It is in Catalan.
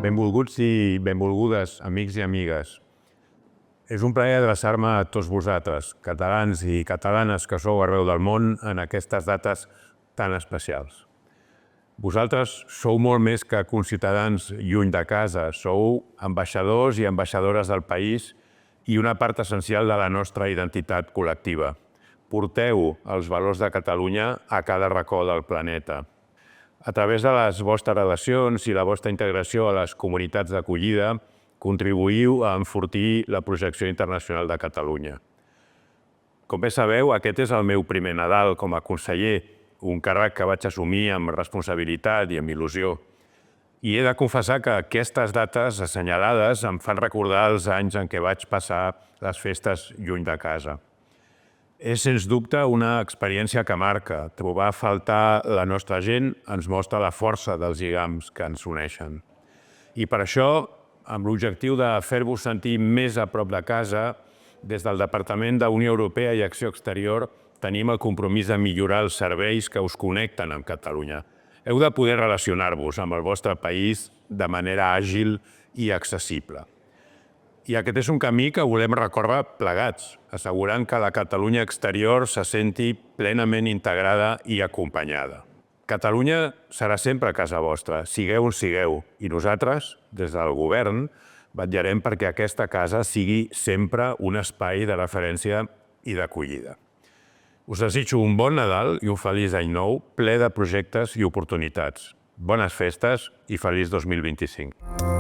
Benvolguts i benvolgudes, amics i amigues. És un plaer adreçar-me a tots vosaltres, catalans i catalanes que sou arreu del món en aquestes dates tan especials. Vosaltres sou molt més que conciutadans lluny de casa, sou ambaixadors i ambaixadores del país i una part essencial de la nostra identitat col·lectiva. Porteu els valors de Catalunya a cada racó del planeta. A través de les vostres relacions i la vostra integració a les comunitats d'acollida, contribuïu a enfortir la projecció internacional de Catalunya. Com bé sabeu, aquest és el meu primer Nadal com a conseller, un càrrec que vaig assumir amb responsabilitat i amb il·lusió. I he de confessar que aquestes dates assenyalades em fan recordar els anys en què vaig passar les festes lluny de casa. És, sens dubte, una experiència que marca. Trobar a faltar la nostra gent ens mostra la força dels lligams que ens uneixen. I per això, amb l'objectiu de fer-vos sentir més a prop de casa, des del Departament de Unió Europea i Acció Exterior tenim el compromís de millorar els serveis que us connecten amb Catalunya. Heu de poder relacionar-vos amb el vostre país de manera àgil i accessible. I aquest és un camí que volem recórrer plegats, assegurant que la Catalunya exterior se senti plenament integrada i acompanyada. Catalunya serà sempre casa vostra, sigueu on sigueu, i nosaltres, des del govern, vetllarem perquè aquesta casa sigui sempre un espai de referència i d'acollida. Us desitjo un bon Nadal i un feliç any nou, ple de projectes i oportunitats. Bones festes i feliç 2025.